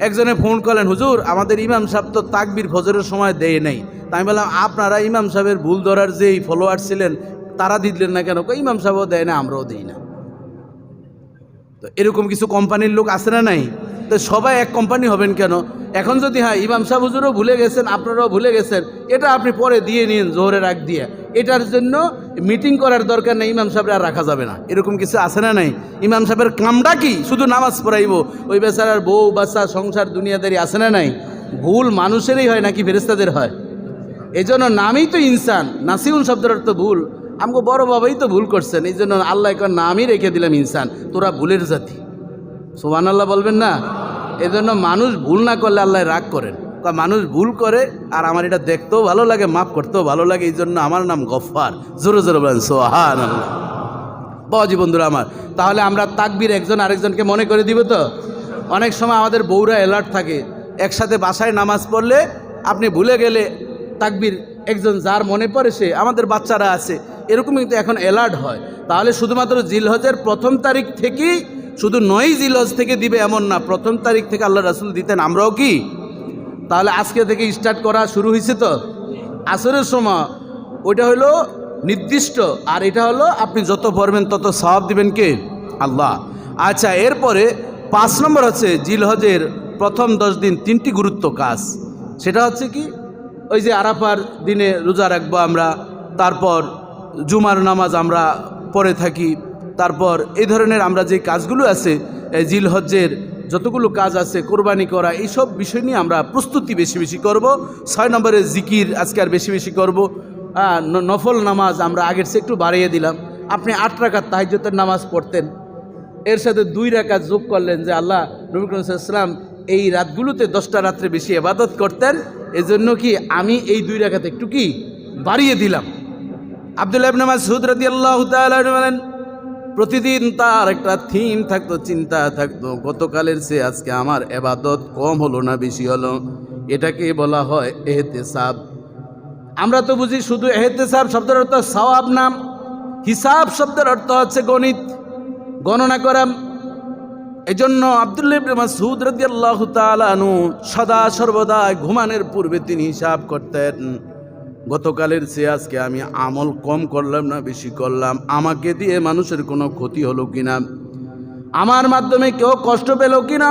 একজনে ফোন করলেন, হুজুর আমাদের ইমাম সাহেব তো তাকবীর ফজরের সময় দেয় নাই। তাই আমি বললাম আপনারা ইমাম সাহেবের ভুল ধরার যেই ফলোয়ার ছিলেন তারা দিলেন না কেন? ইমাম সাহেবও দেয় না, আমরাও দিই না। তো এরকম কিছু কোম্পানির লোক আছে না নাই? তো সবাই এক কোম্পানি হবেন কেন? এখন যদি হ্যাঁ ইমাম সাহেব হুজুরও ভুলে গেছেন, আপনারাও ভুলে গেছেন, এটা আপনি পরে দিয়ে নিন জোহরের আগ দিয়ে, এটার জন্য মিটিং করার দরকার নেই, ইমাম সাহেবের আর রাখা যাবে না। এরকম কিছু আছে না নাই? ইমাম সাহেবের কামটা কি? শুধু নামাজ পড়াইব। ওই বেচারার বউ বাচ্চা সংসার দুনিয়াদারি আছে না নাই? ভুল মানুষেরই হয় নাকি ফেরেশতাদের হয়? এই জন্য নামই তো ইনসান, নাসিউন শব্দের অর্থ ভুল। আমাকে বড় বাবাই তো ভুল করছেন, এই জন্য আল্লাহ একবার নামই রেখে দিলাম ইনসান, তোরা ভুলের জাতি। সুবহানাল্লাহ বলবেন না? এই জন্য মানুষ ভুল না করলে আল্লাহ রাগ করেন। মানুষ ভুল করে আর আমার এটা দেখতেও ভালো লাগে, মাফ করতেও ভালো লাগে, এই জন্য আমার নাম গফফার। জোরে জোরে বলেন সুবহানাল্লাহ। বাবাজি বন্ধুরা আমার, তাহলে আমরা তাকবীর একজন আরেকজনকে মনে করে দিব তো। অনেক সময় আমাদের বউরা অ্যালার্ট থাকে, একসাথে বাসায় নামাজ পড়লে আপনি ভুলে গেলে তাকবীর একজন যার মনে পড়ে সে, আমাদের বাচ্চারা আছে এরকম কিন্তু এখন অ্যালার্ট হয়। তাহলে শুধুমাত্র জিলহজের প্রথম তারিখ থেকেই, শুধু 9 জিলহজ থেকে দিবে এমন না, প্রথম তারিখ থেকে আল্লাহ রাসূল দিতেন, আমরাও কি? তাহলে আজকে থেকে স্টার্ট করা শুরু হয়েছে তো। আসরের সময় ওইটা হলো নির্দিষ্ট, আর এটা হলো আপনি যত পড়বেন তত সওয়াব দিবেন কে? আল্লাহ। আচ্ছা, এরপরে 5 নম্বর হচ্ছে জিলহজের প্রথম 10 দিন 3টি গুরুত্ব কাজ। সেটা হচ্ছে কি, ওই যে আরাফার দিনে রোজা রাখবো আমরা, তারপর জুমার নামাজ আমরা পড়ে থাকি, তারপর এই ধরনের আমরা যে কাজগুলো আছে জিলহজের যতগুলো কাজ আছে, কোরবানি করা, এইসব বিষয় নিয়ে আমরা প্রস্তুতি বেশি বেশি করব। 6 নম্বরে জিকির আজকে আর বেশি বেশি করব। নফল নামাজ আমরা আগের চেয়ে একটু বাড়িয়ে দিলাম। আপনি 8 রাকাত তাহাজ্জুদের নামাজ পড়তেন, এর সাথে 2 রাকাত যোগ করলেন যে আল্লাহ নবী করিম সাল্লাল্লাহু আলাইহি ওয়াসাল্লাম এই রাতগুলোতে 10টা রাত্রে বেশি ইবাদত করতেন, এজন্য কি আমি এই 2 রাকাত একটু কি বাড়িয়ে দিলাম। আব্দুল্লাহ ইবনে মাসউদ রাদিয়াল্লাহু তাআলা বলেন, প্রতিদিন তার একটা থিম থাকতো, চিন্তা থাকতো, গতকালের চেয়ে আজকে আমার ইবাদত কম হলো না বেশি হলো। এটাকে বলা হয় ইহতিসাব। আমরা তো বুঝি শুধু ইহতিসাব শব্দের অর্থ সওয়াব নাম, হিসাব শব্দের অর্থ হচ্ছে গণিত, গণনা করা। এজন্য আব্দুল্লাহ ইবনে মাসউদ রাদিয়াল্লাহু তাআলা আনহু সদা সর্বদা ঘুমানোর পূর্বে তিনি হিসাব করতেন, গতকালের চেয়ে আজকে আমি আমল কম করলাম না বেশি করলাম, আমাকে দিয়ে মানুষের কোনো ক্ষতি হলো কিনা, আমার মাধ্যমে কেউ কষ্ট পেল কিনা,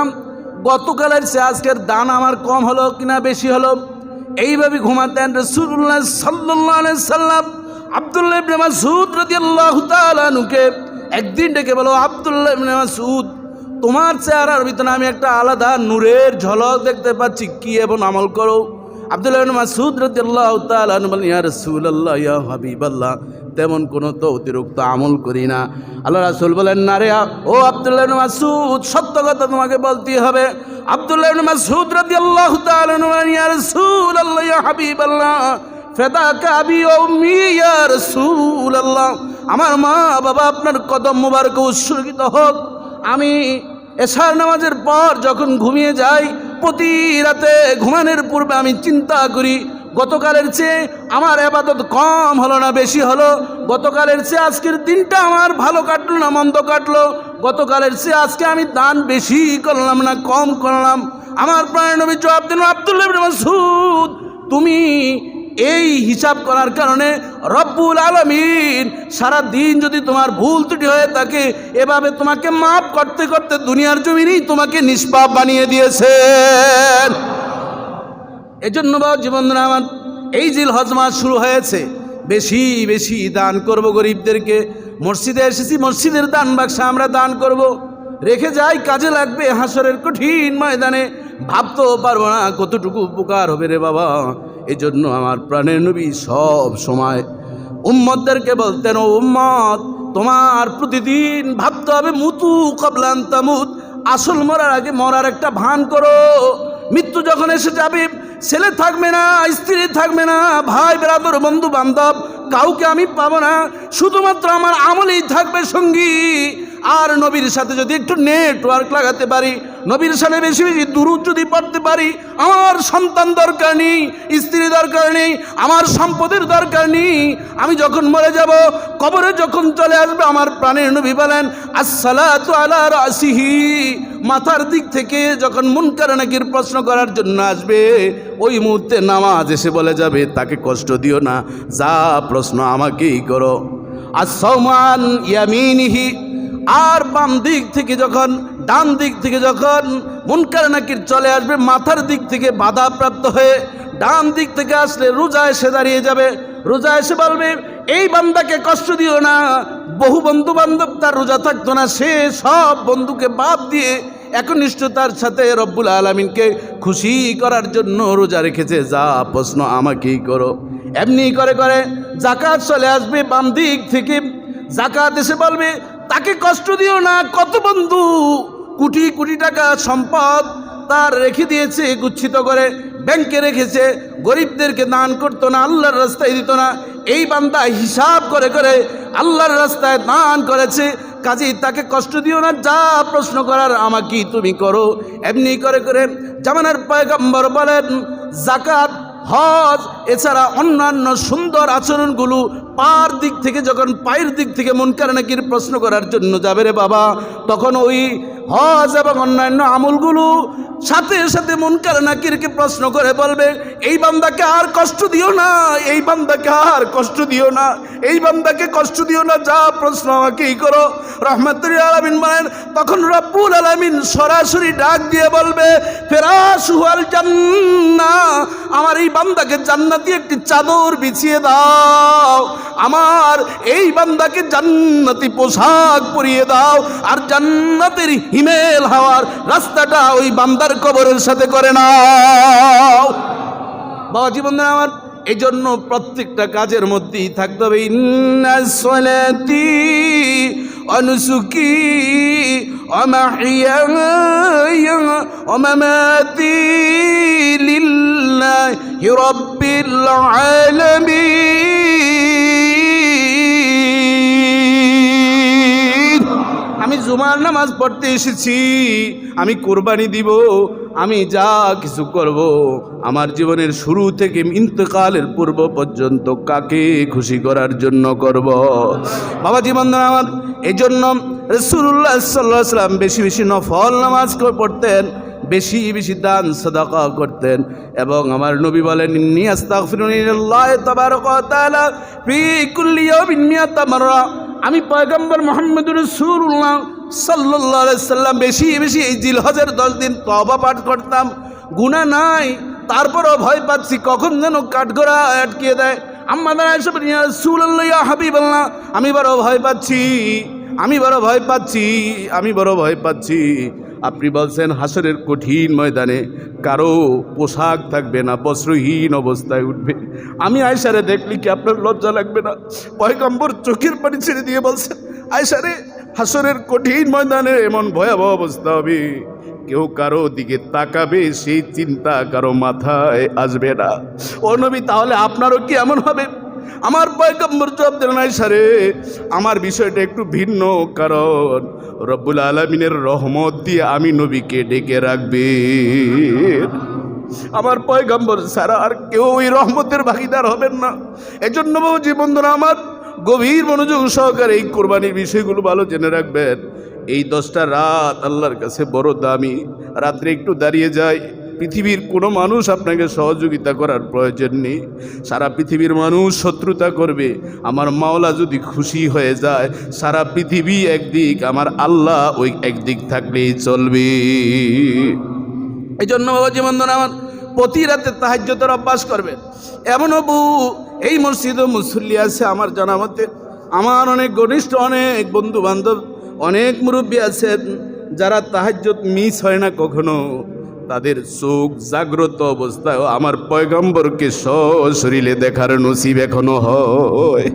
গতকালের চেয়ে আজকের দান আমার কম হলো কিনা বেশি হলো। এইভাবে ঘুমাতেন রাসূলুল্লাহ সাল্লাল্লাহু আলাইহি সাল্লাম। আব্দুল্লাহ ইবনে মাসউদ রাদিয়াল্লাহু তাআলা আনহুকে একদিন ডেকে বলো, আব্দুল্লাহ ইবনে মাসউদ, তোমার চেহারার ভিতরে আমি একটা আলাদা নূরের ঝলক দেখতে পাচ্ছি, কি এবং আমল করো? আব্দুল্লাহ ইবনে মাসউদ রাদিয়াল্লাহু তাআলা আনহু বলেন, ইয়া রাসূলুল্লাহ, ইয়া হাবিবাল্লাহ, তেমন কোনো তো অতিরিক্ত আমল করি না। আল্লাহ রাসূল বলেন, না রে ও আব্দুল্লাহ ইবনে মাসউদ, সত্য কথা তোমাকে বলতেই হবে। আব্দুল্লাহ ইবনে মাসউদ রাদিয়াল্লাহু তাআলা আনহু বলেন, ইয়া রাসূলুল্লাহ, ইয়া হাবিবাল্লাহ, ফাদাকা আবি ওয়া উম্মি, ইয়া রাসূলুল্লাহ, আমার মা বাবা আপনার কদম মোবারকে উৎসর্গিত হোক। আমি এশার নামাজের পর যখন ঘুমিয়ে যাই, প্রতি রাতে ঘুমানোর পূর্বে আমি চিন্তা করি, গতকালের চেয়ে আমার ইবাদত কম হলো না বেশি হলো, গতকালের চেয়ে আজকের দিনটা আমার ভালো কাটলো না মন্দ কাটলো, গতকালের চেয়ে আজকে আমি দান বেশি করলাম না কম করলাম। আমার প্রাণ নবী জবাব দিলেন, আব্দুল্লাহ ইবনে মাসউদ, তুমি এই হিসাব করার কারণে রব্বুল আলামিন সারা দিন যদি তোমার ভুল ত্রুটি হয়ে থাকে, এভাবে তোমাকে মাফ করতে করতে দুনিয়ার জমিনেই তোমাকে নিষ্পাপ বানিয়ে দিয়েছেন। এজন্য জীবনরা আমার, এই জিলহজ মাস শুরু হয়েছে, বেশি বেশি দান করব গরিবদেরকে। মসজিদে এসেছি, মসজিদের দান বাক্সা আমরা দান করব, রেখে যাই, কাজে লাগবে হাসরের কঠিন ময়দানে, ভাবতেও পারবো না কতটুকু উপকার হবে রে বাবা। এই জন্য আমার প্রাণের নবী সব সময় উম্মতদেরকে বলতেন, ও উম্মত, তোমার প্রতিদিন ভাবতে হবে মুতু কবলা আন তামুত, আসল মরার আগে মরার একটা ভান করো। মৃত্যু যখন এসে যাবে, ছেলে থাকবে না, স্ত্রী থাকবে না, ভাই ব্রাদর বন্ধু বান্ধব কাউকে আমি পাবো না, শুধুমাত্র আমার আমলই থাকবে সঙ্গী। আর নবীর সাথে যদি একটু নেটওয়ার্ক লাগাতে পারি, নবীর সাথে বেশি বেশি দুরূদ যদি পড়তে পারি, আমার সন্তান দরকার নেই, স্ত্রী দরকার নেই, আমার সম্পদের দরকার নেই। আমি যখন মরে যাব, কবরে যখন চলে আসবে, আমার প্রাণের নবী বলেন আসসালাতু আলা রাসিহি, মাথার দিক থেকে যখন মুনকার নাকির প্রশ্ন করার জন্য আসবে, ওই মুহূর্তে নামাজ এসে বলে যাবে তাকে কষ্ট দিও না, যা প্রশ্ন আমাকেই করো। আসসামান ইয়ামিনিহি, আর বাম দিক থেকে যখন, ডান দিক থেকে যখন মুনকার নাকির চলে আসবে, মাথার দিক থেকে বাধাপ্রাপ্ত হয়ে ডান দিক থেকে আসলে রোজা এসে দাঁড়িয়ে যাবে। রোজা এসে বলবে এই বান্দাকে কষ্ট দিও না। বহু বন্ধু বান্ধব তার রোজা থাকতো না, সে সব বন্ধুকে বাদ দিয়ে একনিষ্ঠতার সাথে রব্বুল আলামিনকে খুশি করার জন্য রোজা রেখেছে, যা প্রশ্ন আমাকেই করো। এমনি করে করে জাকাত চলে আসবে বাম দিক থেকে, জাকাত এসে বলবে তাকে কষ্ট দিও না। কত বন্ধু কোটি কোটি টাকা সম্পদ তার রেখে দিয়েছে গুচ্ছিত করে, ব্যাংকে রেখেছে, গরিবদেরকে দান করতো না, আল্লাহর রাস্তায় দিত না। এই বান্দা হিসাব করে করে আল্লাহর রাস্তায় দান করেছে, কাজেই তাকে কষ্ট দিও না, যা প্রশ্ন করার আমাকেই তুমি করো। এমনি করে করে জামানার পয়গম্বর বলেন জাকাত, হজ এছাড়া অন্যান্য সুন্দর আচরণগুলো পার দিক থেকে যখন পায়ের দিক থেকে মুনকার নাকির প্রশ্ন করার জন্য যাবে রে বাবা, তখন ওই হজ এবং অন্যান্য আমলগুলো সাথে সাথে মুনকার নাকিরকে প্রশ্ন করে বলবে এই বান্দাকে আর কষ্ট দিও না, এই বান্দাকে আর কষ্ট দিও না, এই বান্দাকে কষ্ট দিও না, যা প্রশ্ন আমাকেই করো। রহমাতুল আলামিন বলেন তখন রব্বুল আলামিন সরাসরি ডাক দিয়ে বলবে ফিরাশুল জান্নাহ, আমার এই বান্দাকে জান্নাতি একটি চাদর বিছিয়ে দাও, আমার এই বান্দাকে জান্নাতি পোশাক পরিয়ে দাও, আর জান্নাতের হিমেল হাওয়ার রাস্তাটা ওই বান্দার কবরের সাথে করে নাও। বাবা জীবন আমার এই জন্য প্রত্যেকটা কাজের মধ্যেই থাকতে হবে ইন্না সলাতি ওয়া নুসুকি ওয়া মাহইয়ায়া ওয়া মামাতি লিল্লাহি রাব্বিল আলামিন। আমি জুমার নামাজ পড়তে এসেছি, আমি কোরবানি দিব, আমি যা কিছু করব আমার জীবনের শুরু থেকে ইন্তেকালের পূর্ব পর্যন্ত কাকে খুশি করার জন্য করব। বাবা জীবন আমার এই জন্য রাসূলুল্লাহ সাল্লাল্লাহু আলাইহি ওয়াসাল্লাম বেশি বেশি নফল নামাজ পড়তেন, বেশি বেশি দান সাদাকা করতেন, এবং আমার নবী বলেন ইন্নী আস্তাগফিরুল্লাহ তাবারাকা ওয়া তাআলা ফি কুল্লি ইয়াউমিন মিয়াতা মাররা। আমি পয়গম্বর মুহাম্মদুর রাসূলুল্লাহ সাল্লাল্লাহু আলাইহি সাল্লাম বেশি বেশি এই জিলহজের 10 দিন তওবা পাঠ করতাম, গুনাহ নাই, তারপরও ভয় পাচ্ছি কখন যেন কাঠগড়া আটকিয়ে দেয়। আম্মা আয়েশা বলেন ইয়া রাসূলুল্লাহ ইয়া হাবিবাল্লাহ, আমি বড় ভয় পাচ্ছি, আমি বড় ভয় পাচ্ছি, আমি বড় ভয় পাচ্ছি। আপনি বলছেন হাসরের কঠিন ময়দানে কারো পোশাক থাকবে না, বস্ত্রহীন অবস্থায় উঠবে। আমি আয়েশারে দেখলি কি আপনার লজ্জা লাগবে না? পয়গম্বর চোখের পানি ছেড়ে দিয়ে বলছেন আয়েশারে হাসরের কঠিন ময়দানে এমন ভয়াবহ অবস্থা হবে, কেউ কারো দিকে তাকাবে সেই চিন্তা কারো মাথায় আসবে না। ও নবী তাহলে আপনারও কি এমন হবে? আমার পয়গম্বর জবাব দিলেন আয়েশারে আমার বিষয়টা একটু ভিন্ন, কারণ রব্বুল আলামিনের রহমত দিয়ে আমি নবীকে ডেকে রাখবে। আমার পয়গম্বর ছাড়া আর কেউ ওই রহমতের ভাগিদার হবেন না। এজন্য বাবুজি বন্ধুরা আমার গভীর মনোযোগ সহকারে এই কোরবানির বিষয়গুলো ভালো জেনে রাখবেন। এই 10টা রাত আল্লাহর কাছে বড় দামি। রাত্রে একটু দাঁড়িয়ে যায়, পৃথিবীর কোনো মানুষ আপনাকে সহযোগিতা করার প্রয়োজন নেই, সারা পৃথিবীর মানুষ শত্রুতা করবে, আমার মাওলা যদি খুশি হয়ে যায় সারা পৃথিবী একদিক, আমার আল্লাহ ওই একদিক থাকলেই চলবে। এই জন্য বাবাজি বন্ধুরা আমার প্রতি রাতে তাহাজ্জুদের অভ্যাস করবে। এমনও বউ এই মসজিদে মুসল্লি আছে আমার জানা মতে, আমার অনেক ঘনিষ্ঠ অনেক বন্ধু বান্ধব অনেক মুরব্বী আছেন যারা তাহাজ্জুদ মিস হয় না কখনো, তাদের চোখ জাগ্রত অবস্থায় আমার পয়গম্বরকে সশরীরে দেখার নসিব এখনো হয়।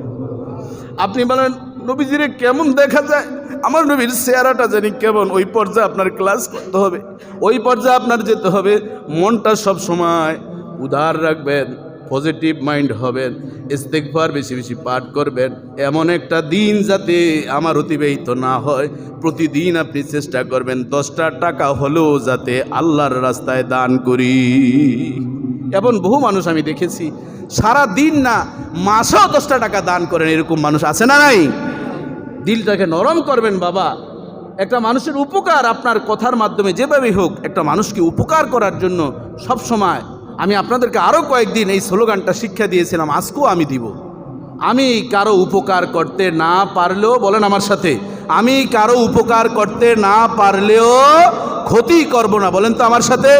আপনি বলেন নবীজিরে কেমন দেখা যায়, আমার নবীর চেহারাটা জানি কেমন, ওই পর্যায়ে আপনার ক্লাস করতে হবে, ওই পর্যায়ে আপনার যেতে হবে। মনটা সব সময় উদার রাখবেন, পজিটিভ মাইন্ড হবেন, ইস্তেগফার বেশি বেশি পাঠ করবেন। এমন একটা দিন যাতে আমার অতিবাহিত না হয়, প্রতিদিন আপনি চেষ্টা করবেন 10টা টাকা হলেও যাতে আল্লাহর রাস্তায় দান করি। এমন বহু মানুষ আমি দেখেছি সারা দিন না মাসেও 10টা টাকা দান করেন, এরকম মানুষ আছে না নাই? দিলটাকে নরম করবেন বাবা। একটা মানুষের উপকার আপনার কথার মাধ্যমে যেভাবেই হোক, একটা মানুষকে উপকার করার জন্য সব সময় আমি আপনাদেরকে আরও কয়েকদিন এই স্লোগানটা শিক্ষা দিয়েছিলাম, আজকেও আমি দিব। আমি কারো উপকার করতে না পারলেও, বলেন আমার সাথে, আমি কারো উপকার করতে না পারলেও ক্ষতি করব না। বলেন তো আমার সাথে,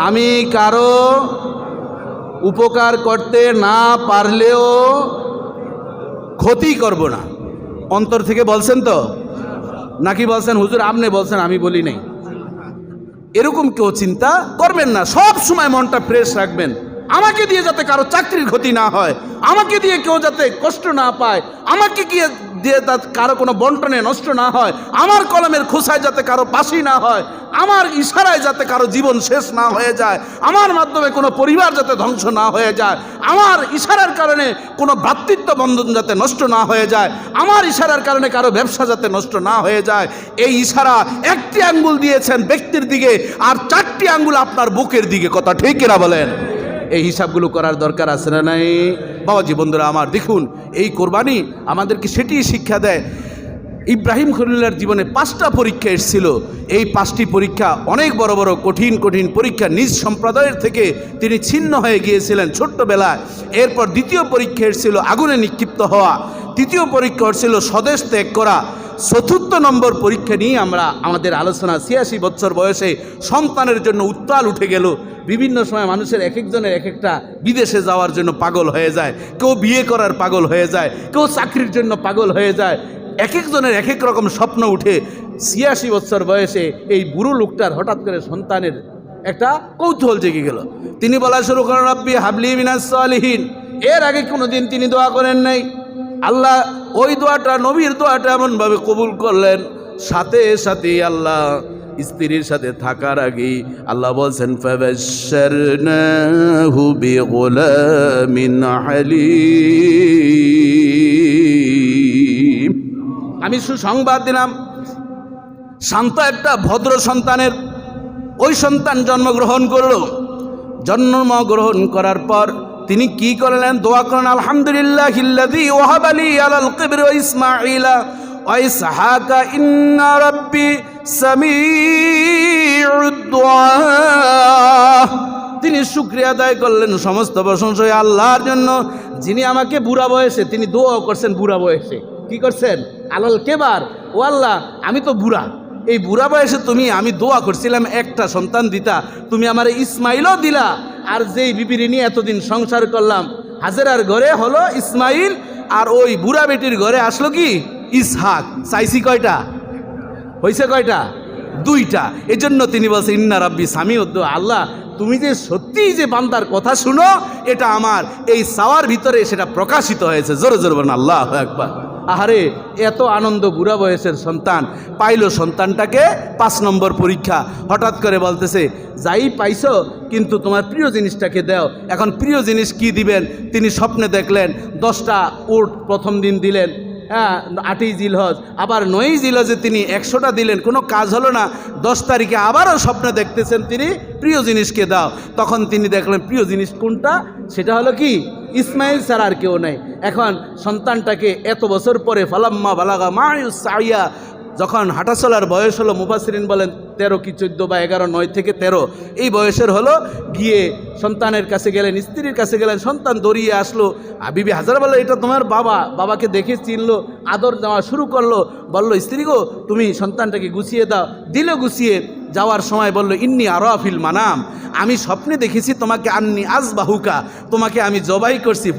আমি কারো উপকার করতে না পারলেও ক্ষতি করব না। অন্তর থেকে বলছেন তো, নাকি বলছেন হুজুর আপনি বলছেন আমি বলি নাই? এরকম কেউ চিন্তা করবেন না। সব সময় মনটা ফ্রেশ রাখবেন। আমাকে দিয়ে যাতে কারো চাকরির ক্ষতি না হয়, আমাকে দিয়ে কেউ যাতে কষ্ট না পায়, আমাকে দিয়ে কারো কোনো বন্টনে নষ্ট না হয়, আমার কলমের খোসায় যাতে কারো বাসি না হয়, আমার ইশারায় যাতে কারো জীবন শেষ না হয়ে যায়, আমার মাধ্যমে কোনো পরিবার যাতে ধ্বংস না হয়ে যায়, আমার ইশারার কারণে কোনো ভ্রাতৃত্ব বন্ধন যাতে নষ্ট না হয়ে যায়, আমার ইশারার কারণে কারো ব্যবসা যাতে নষ্ট না হয়ে যায়। এই ইশারা একটি আঙ্গুল দিয়েছেন ব্যক্তির দিকে, আর 4টি আঙ্গুল আপনার বুকের দিকে। কথা ঠিক কিনা বলেন? এই হিসাবগুলো করার দরকার আছে না নাই? বাবাজি বন্ধুরা আমার, দেখুন এই কোরবানি আমাদেরকে সেটি শিক্ষা দেয়। ইব্রাহিম খলিলুল্লাহর জীবনে 5টা পরীক্ষা এসেছিল। এই 5টি পরীক্ষা অনেক বড় বড় কঠিন কঠিন পরীক্ষা। নিজ সম্প্রদায়ের থেকে তিনি ছিন্ন হয়ে গিয়েছিলেন ছোট্টবেলায়। এরপর দ্বিতীয় পরীক্ষা এসেছিল আগুনে নিক্ষিপ্ত হওয়া। তৃতীয় পরীক্ষা হচ্ছিল স্বদেশ ত্যাগ করা। 4র্থ নম্বর পরীক্ষা নিয়ে আমরা আমাদের আলোচনা। 86 বছর বয়সে সন্তানের জন্য উত্তাল উঠে গেল। বিভিন্ন সময় মানুষের এক একজনের এক একটা বিদেশে যাওয়ার জন্য পাগল হয়ে যায়, কেউ বিয়ে করার পাগল হয়ে যায়, কেউ চাকরির জন্য পাগল হয়ে যায়। এক একজনের এক এক রকম স্বপ্ন উঠে। 86 বছর বয়সে এই বুড়ো লোকটার হঠাৎ করে সন্তানের একটা কৌতূহল জেগে গেল। তিনি বলা শুরু করেন, রব্বি হাবলি মিনাস সালিহিন। এর আগে কোনোদিন তিনি দোয়া করেন নাই। আল্লাহ ওই দোয়াটা, নবীর দোয়াটা এমনভাবে কবুল করলেন, সাথে সাথে আল্লাহ স্ত্রীর সাথে থাকার আগেই আল্লাহ বলছেন, ফাবাশশারনাহু বিগুলামিন হালিম। আমি সুসংবাদ দিলাম শান্ত একটা ভদ্র সন্তানের। ওই সন্তান জন্মগ্রহণ করল। জন্মগ্রহণ করার পর তিনি কি করলেন? দোয়া করেন, আলহামদুলিল্লাহিল্লাযী ওয়াহাবা লি আলাল কিবরি ওয়া ইসমাঈলা ওয়া ইসহাকা ইন্না রাব্বি সামিউদ দুআ। তিনি শুকরিয়া আদায় করলেন, সমস্ত প্রশংসা আল্লাহর জন্য, যিনি আমাকে বুড়া বয়সে, তিনি দোয়া করছেন বুড়া বয়সে। কি করছেন? আলাল কেবার, ও আল্লাহ আমি তো বুড়া, এই বুড়া বয়সে তুমি, আমি দোয়া করছিলাম একটা সন্তান দিতা, তুমি আমার ইসমাইলও দিলা। আর যেই বিবির নিয়ে এতদিন সংসার করলাম, হাজেরার ঘরে হলো ইসমাইল, আর ওই বুড়া বেটির ঘরে আসলো কি? ইসহাক। চাইছি কয়টা? হয়েছে কয়টা? 2টা। এজন্য তিনি বলছে, ইন্না রাব্বি সামিউদ দুআ। আল্লাহ তুমি যে সত্যিই যে বান্দার কথা শুনো, এটা আমার এই চাওয়ার ভিতরে সেটা প্রকাশিত হয়েছে। জোরে জোরে বলেন আল্লাহু আকবার। আহারে এত আনন্দ, বুড়া বয়সের সন্তান পাইল। সন্তানটাকে 5 নম্বর পরীক্ষা। হঠাৎ করে বলতেছে, যাই পাইছো কিন্তু তোমার প্রিয় জিনিসটাকে দাও। এখন প্রিয় জিনিস কি দিবেন? তিনি স্বপ্নে দেখলেন 10টা উট প্রথম দিন দিলেন, 8ই জিলহজ, আবার 9ই জিলহজে তিনি 100টা দিলেন, কোনো কাজ হলো না। 10 তারিখে আবারও স্বপ্নে দেখতেছেন তিনি প্রিয় জিনিসকে দাও। তখন তিনি দেখলেন প্রিয় জিনিস কোনটা? সেটা হলো কি? ইসমাইল ছাড়া আর কেউ নাই। এখন সন্তানটাকে এত বছর পরে ফালাম্মা বালাগা মায়ুস সাইয়া, যখন হাঁটা চলার বয়স হলো, মুফাসসিরিন বলেন 13 কি 14 বা 11, 9 থেকে 13 এই বয়সের হলো, গিয়ে সন্তানের কাছে গেলেন, স্ত্রীর কাছে গেলেন। সন্তান দৌড়িয়ে আসলো। বিবি হাজারা বললো, এটা তোমার বাবা। বাবাকে দেখে চিনলো, আদর দেওয়া শুরু করলো। বললো, স্ত্রী গো তুমি সন্তানটাকে গুছিয়ে দাও। দিল গুছিয়ে। যাওয়ার সময় বলল, ইন্নি আরা ফিল মানাম, আমি স্বপ্নে দেখেছি তোমাকে, আন্নি আযবাহুকা, তোমাকে আমি জবাই করছি।